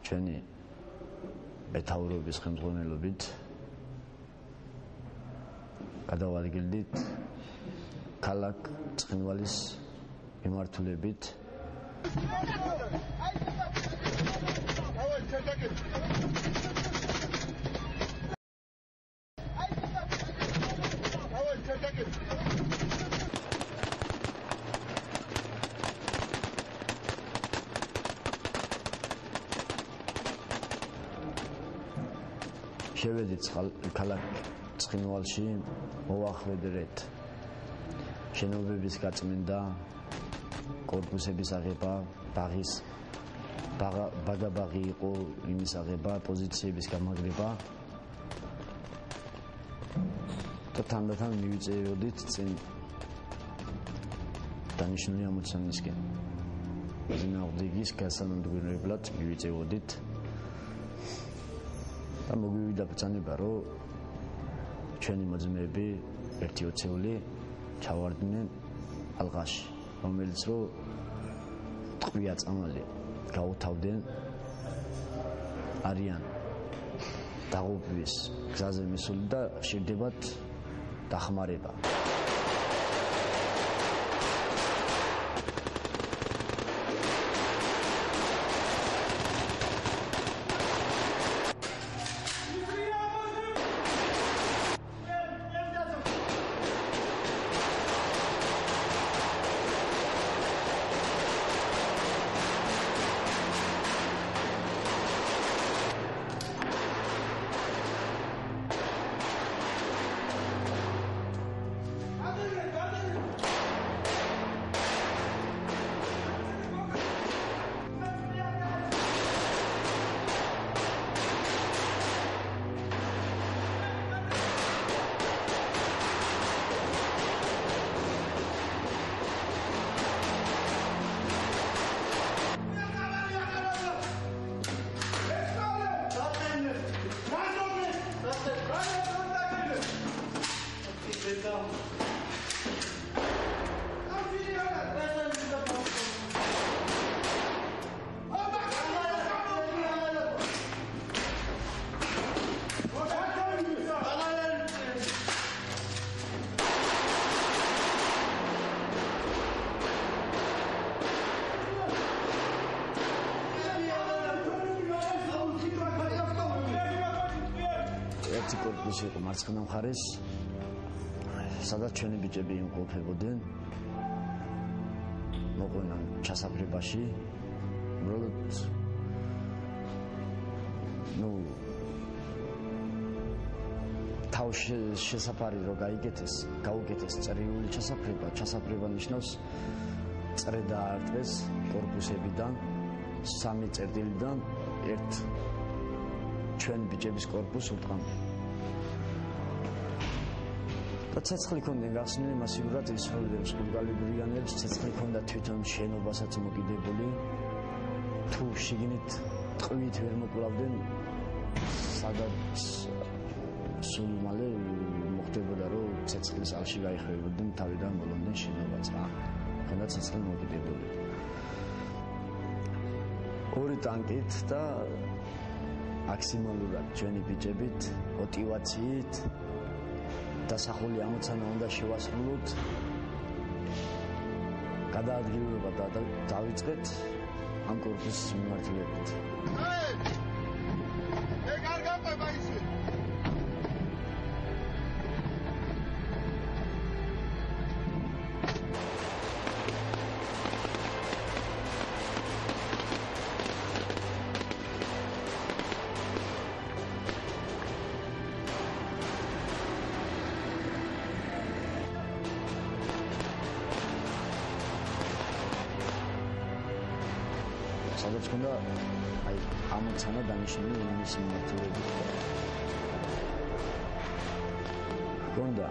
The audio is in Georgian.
ჩვენი მეთაურობის ხელმძღვანელობით გადავადგილდით ქალაქ ცხინვალის მიმართულებით შევედით ქალაქ ცხინვალში მოვახვედრეთ შენობების გაწმენდა კორპუსების აღება ბაგაბაღი იყო იმის აღება პოზიციების გამაგრება და თანდათან მივიწევოდით წინ დანიშნული ამოცანისკენ ზინააღმდეგის გასანადგურებლად მივიწევოდით და მოგვივიდა ბრძანება რომ ჩვენი მოძმეები ერთი ოცეული ჩავარდნენ ალყაში რომელიც რომ ტყვია წამალი გაუთავდნენ არიან დაღუპვის გზაზე მისული და ხშირდებათ დახმარება ერთი კორპუსი იყო მარცხენა მხარეს სადაც ჩვენი ბიჭები იმყოფებოდნენ მოყვნენ ჩასაფრებაში უბრალოდ თავში შესაფარი რო გაუკეთეს წერილი ჩასაფრება ნიშნავს წრე დაარტყეს კორპუსებიდან სამი წერტილიდან ერთ ჩვენ ბიჭების კორპუსს უტყამდა და ცეცხლი ქონდნენ გახსნილი მასიურად ისროლებს კალიბრიანებს ცეცხლი ქონდა თვითონ შენობასაც მოკიდებული თუ შიგნით ტყვით ვერ მოკლავდნენ სადაც სულ მალე მოხდებოდა რომ ცეცხლის ალში გაიხევებოდნენ თავიდან მოლოდნენ შენობაც რა ქონდა ცეცხლი მოკიდებული ორი ტანკით და მაქსიმალურად ჩვენი ბიჭებით მოტივაციით დასახული ამოცანა უნდა შევასრულოთ გადაადგილება დავიწყეთ ამ კორპუსის მიმართულებით სადაც ქონდა აი ამოცანა დანიშნული იმის მიმართულებით ქონდა